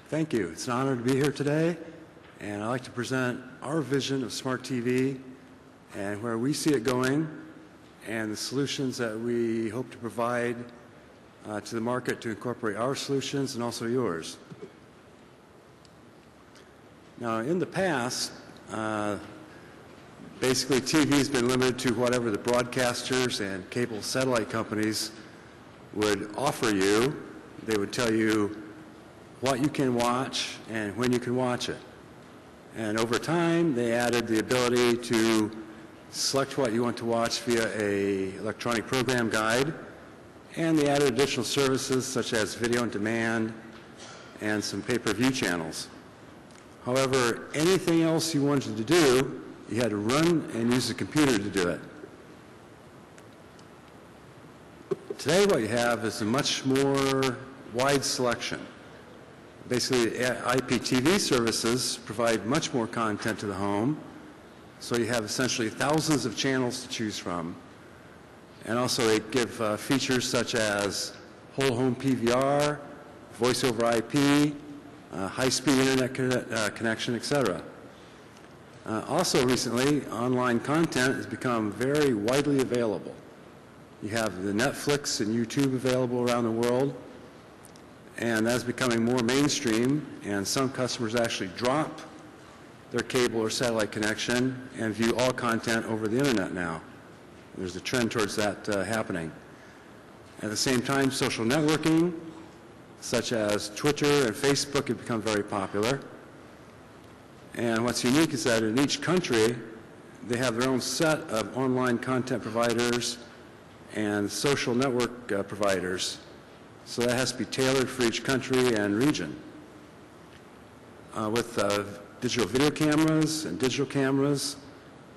Thank you. It's an honor to be here today, and I'd like to present our vision of smart TV and where we see it going and the solutions that we hope to provide to the market to incorporate our solutions and also yours. Now, in the past, basically TV has been limited to whatever the broadcasters and cable satellite companies would offer you. They would tell you what you can watch and when you can watch it. And over time, they added the ability to select what you want to watch via an electronic program guide, and they added additional services such as video on demand and some pay-per-view channels. However, anything else you wanted to do, you had to run and use a computer to do it. Today what you have is a much more wide selection. Basically, IPTV services provide much more content to the home, so you have essentially thousands of channels to choose from. And also they give features such as whole home PVR, voice over IP, high-speed internet connection, etc. Also recently, online content has become very widely available. You have the Netflix and YouTube available around the world, and that's becoming more mainstream, and some customers actually drop their cable or satellite connection and view all content over the internet now. There's a trend towards that happening. At the same time, social networking, such as Twitter and Facebook, have become very popular. And what's unique is that in each country, they have their own set of online content providers and social network providers. So that has to be tailored for each country and region. With digital video cameras and digital cameras,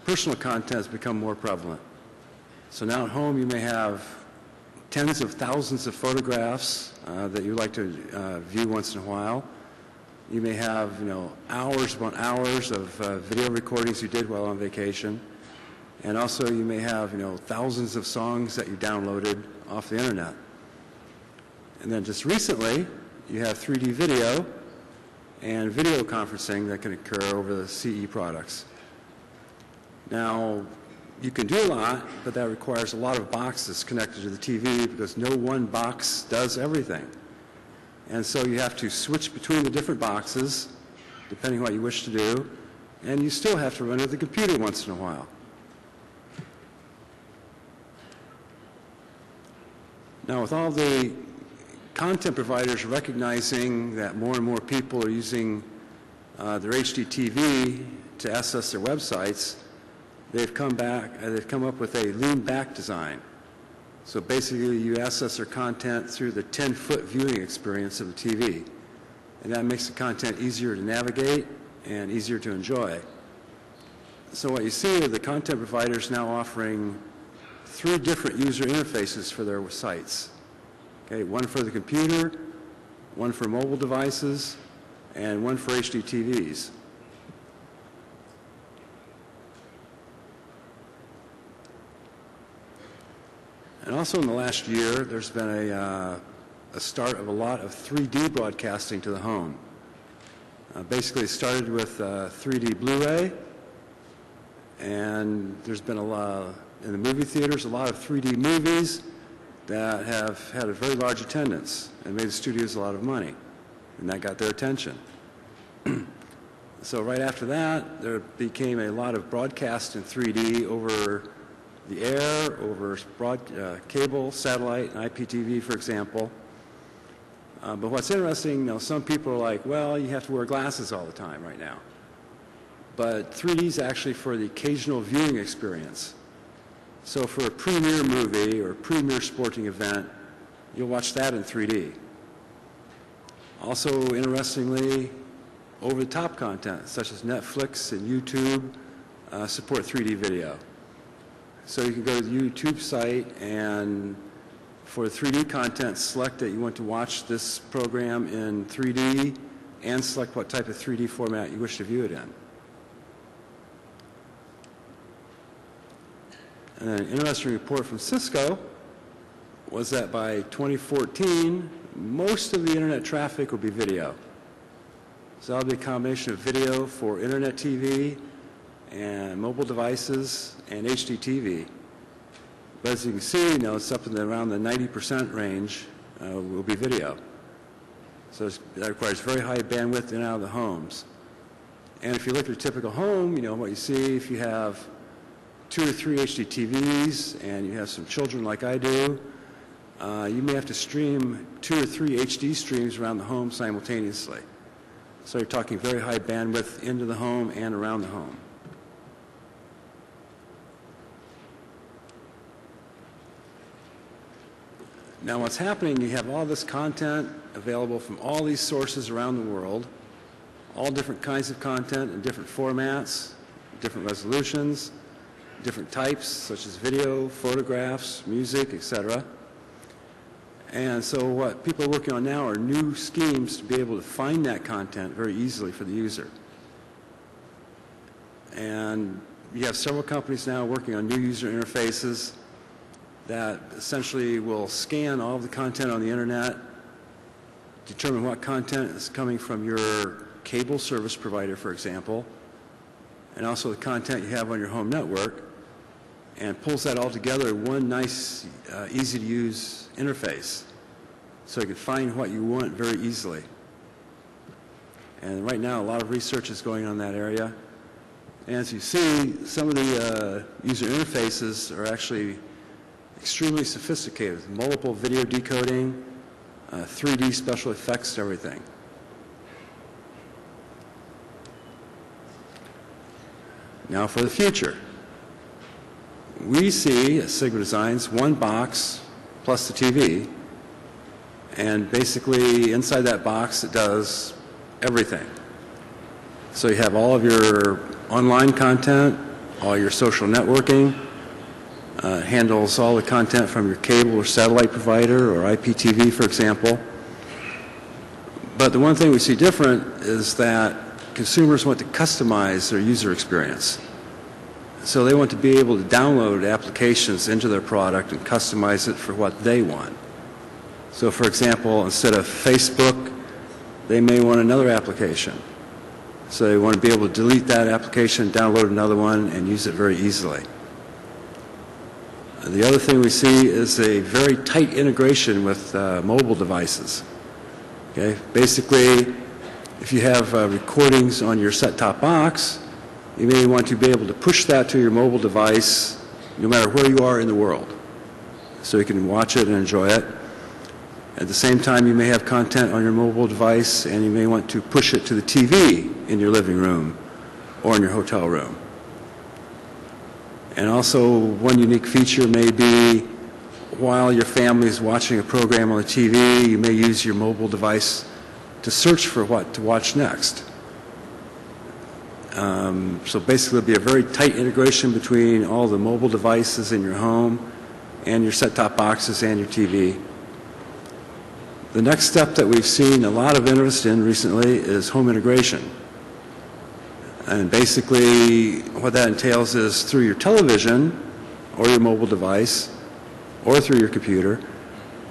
personal content has become more prevalent. So now at home you may have tens of thousands of photographs that you like to view once in a while. You may have hours upon hours of video recordings you did while on vacation. And also you may have thousands of songs that you downloaded off the internet. And then just recently, you have 3D video and video conferencing that can occur over the CE products. Now, you can do a lot, but that requires a lot of boxes connected to the TV because no one box does everything. And so you have to switch between the different boxes, depending on what you wish to do, and you still have to run to the computer once in a while. Now, with all the content providers recognizing that more and more people are using their HD TV to access their websites, they've come up with a lean-back design. So basically, you access their content through the 10-foot viewing experience of the TV, and that makes the content easier to navigate and easier to enjoy. So what you see are the content providers now offering 3 different user interfaces for their sites. Okay, one for the computer, one for mobile devices, and one for HD TVs. And also in the last year, there's been a start of a lot of 3D broadcasting to the home. Basically, it started with 3D Blu-ray, and there's been a lot, in the movie theaters, a lot of 3D movies that have had a very large attendance and made the studios a lot of money, and that got their attention. So right after that, there became a lot of broadcast in 3D over the air, over cable, satellite, and IPTV, for example. But what's interesting, some people are like, well, you have to wear glasses all the time right now. But 3D is actually for the occasional viewing experience. So for a premiere movie or a premiere sporting event, you'll watch that in 3D. Also, interestingly, over-the-top content, such as Netflix and YouTube, support 3D video. So you can go to the YouTube site and for 3D content, select that you want to watch this program in 3D and select what type of 3D format you wish to view it in. And an interesting report from Cisco was that by 2014, most of the internet traffic will be video. So that'll be a combination of video for internet TV and mobile devices and HD TV. But as you can see, it's up in around the 90% range will be video. So that requires very high bandwidth in and out of the homes. And if you look at a typical home, what you see, if you have 2 or 3 HD TVs and you have some children like I do, you may have to stream 2 or 3 HD streams around the home simultaneously. So you're talking very high bandwidth into the home and around the home. Now what's happening, you have all this content available from all these sources around the world, all different kinds of content in different formats, different resolutions, different types such as video, photographs, music, etc. And so what people are working on now are new schemes to be able to find that content very easily for the user. And you have several companies now working on new user interfaces that essentially will scan all of the content on the internet, determine what content is coming from your cable service provider, for example, and also the content you have on your home network, and pulls that all together in one nice, easy-to-use interface so you can find what you want very easily. And right now, a lot of research is going on in that area. And as you see, some of the user interfaces are actually extremely sophisticated, with multiple video decoding, 3D special effects, everything. Now for the future. We see at Sigma-Designs one box plus the TV, and basically inside that box it does everything. So you have all of your online content, all your social networking, handles all the content from your cable or satellite provider or IPTV, for example. But the one thing we see different is that consumers want to customize their user experience. So they want to be able to download applications into their product and customize it for what they want. So for example, instead of Facebook, they may want another application. So they want to be able to delete that application, download another one, and use it very easily. The other thing we see is a very tight integration with mobile devices. Okay? Basically, if you have recordings on your set-top box, you may want to be able to push that to your mobile device no matter where you are in the world, so you can watch it and enjoy it. At the same time, you may have content on your mobile device and you may want to push it to the TV in your living room or in your hotel room. And also, one unique feature may be while your family is watching a program on the TV, you may use your mobile device to search for what to watch next. So basically, there'll be a very tight integration between all the mobile devices in your home and your set-top boxes and your TV. The next step that we've seen a lot of interest in recently is home integration. And basically, what that entails is through your television or your mobile device or through your computer,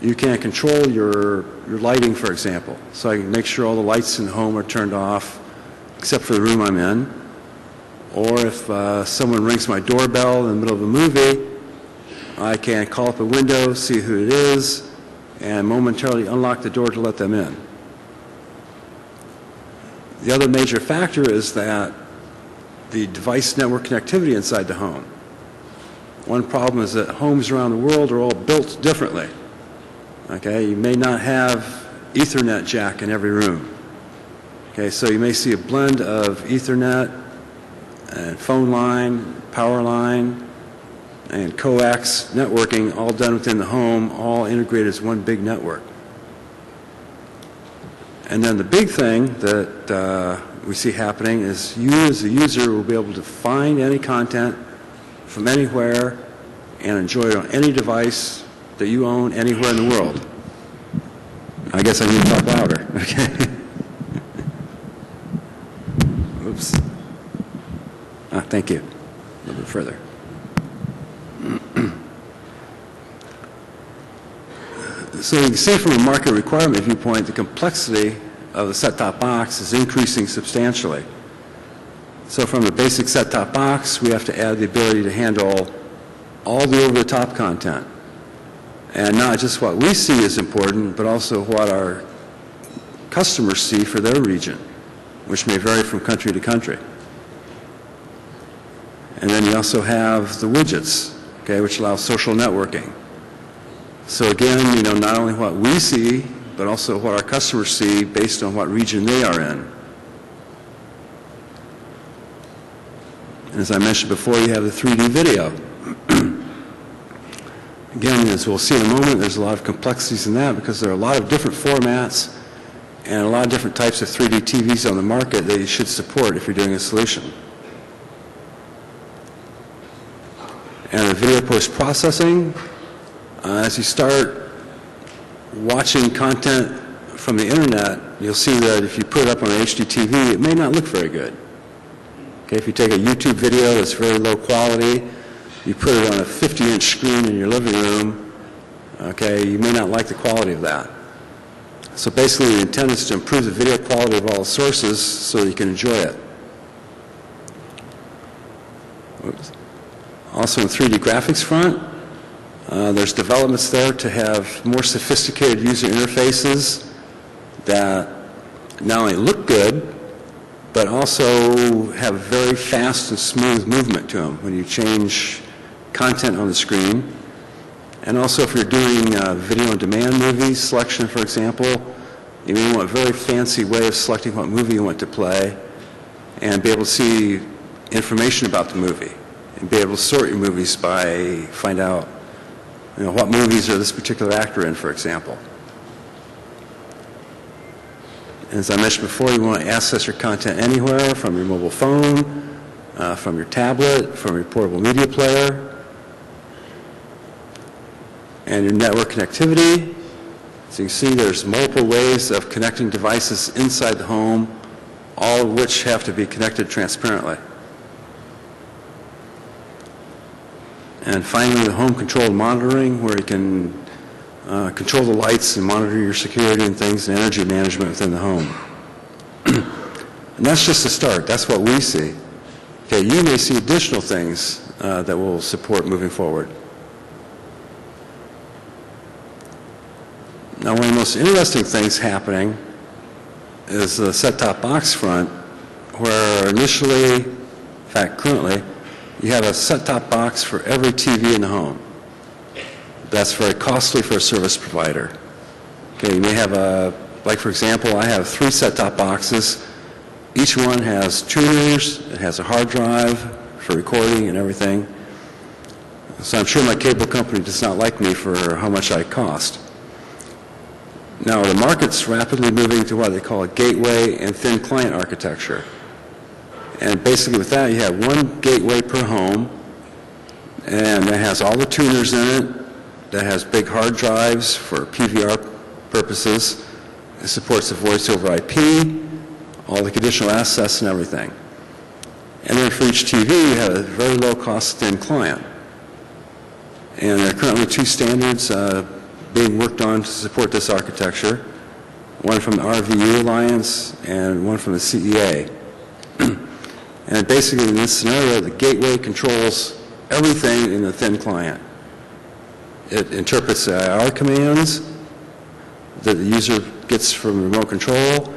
you can control your lighting, for example. So I can make sure all the lights in the home are turned off except for the room I'm in. Or if someone rings my doorbell in the middle of a movie, I can call up a window, see who it is, and momentarily unlock the door to let them in. The other major factor is that the device network connectivity inside the home. One problem is that homes around the world are all built differently. Okay, you may not have Ethernet jack in every room. Okay, so you may see a blend of Ethernet and phone line, power line, and coax networking all done within the home, all integrated as one big network. And then the big thing that we see happening is you as a user will be able to find any content from anywhere and enjoy it on any device that you own anywhere in the world. I guess I need to talk louder, okay? Oops. Thank you. A little bit further. So you can see from a market requirement viewpoint the complexity of the set-top box is increasing substantially. So from a basic set-top box, we have to add the ability to handle all the over-the-top content. And not just what we see is important, but also what our customers see for their region, which may vary from country to country. And then you also have the widgets, okay, which allow social networking. So again, you know, not only what we see, but also what our customers see based on what region they are in. And as I mentioned before, you have the 3D video. Again, as we'll see in a moment, there's a lot of complexities in that because there are a lot of different formats and a lot of different types of 3D TVs on the market that you should support if you're doing a solution. And the video post-processing, as you start watching content from the internet, you'll see that if you put it up on an HDTV, it may not look very good. Okay, if you take a YouTube video that's very low quality, you put it on a 50-inch screen in your living room, okay, you may not like the quality of that. So basically the intent is to improve the video quality of all the sources so that you can enjoy it. Oops. Also in the 3D graphics front, there's developments there to have more sophisticated user interfaces that not only look good, but also have very fast and smooth movement to them when you change content on the screen. And also if you're doing video-on-demand movie selection, for example, you may want a very fancy way of selecting what movie you want to play and be able to see information about the movie and be able to sort your movies by find out, you know, what movies are this particular actor in, for example. And as I mentioned before, you want to access your content anywhere, from your mobile phone, from your tablet, from your portable media player, and your network connectivity. So you can see there's multiple ways of connecting devices inside the home, all of which have to be connected transparently. And finally, the home controlled monitoring, where you can control the lights and monitor your security and things and energy management within the home. And that's just a start. That's what we see. Okay, you may see additional things that will support moving forward. Now, one of the most interesting things happening is the set-top box front, where initially, in fact currently, you have a set-top box for every TV in the home. That's very costly for a service provider. Okay, you may have like for example, I have 3 set-top boxes. Each one has tuners, it has a hard drive for recording and everything. So I'm sure my cable company does not like me for how much I cost. Now, the market's rapidly moving to what they call a gateway and thin client architecture. And basically with that, you have one gateway per home, and that has all the tuners in it, that has big hard drives for PVR purposes. It supports the voice over IP, all the conditional access and everything. And then for each TV, you have a very low-cost thin client. And there are currently 2 standards being worked on to support this architecture, one from the RVU Alliance and one from the CEA. And basically in this scenario, the gateway controls everything in the thin client. It interprets IR commands that the user gets from remote control.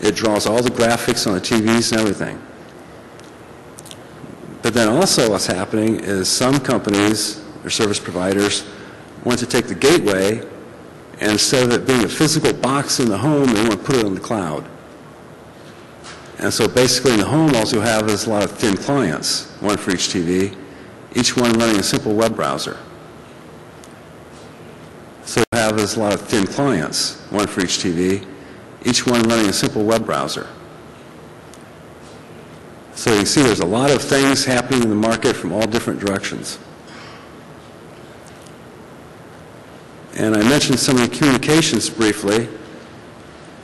It draws all the graphics on the TVs and everything. But then also what's happening is some companies or service providers want to take the gateway, and instead of it being a physical box in the home, they want to put it on the cloud. And so basically in the home, all you'll have is a lot of thin clients, one for each TV, each one running a simple web browser. So you have is a lot of thin clients, one for each TV, each one running a simple web browser. So you can see there's a lot of things happening in the market from all different directions. And I mentioned some of the communications briefly,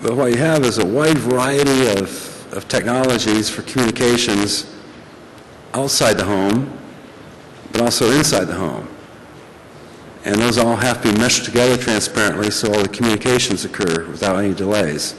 but what you have is a wide variety of technologies for communications outside the home, but also inside the home. And those all have to be meshed together transparently so all the communications occur without any delays.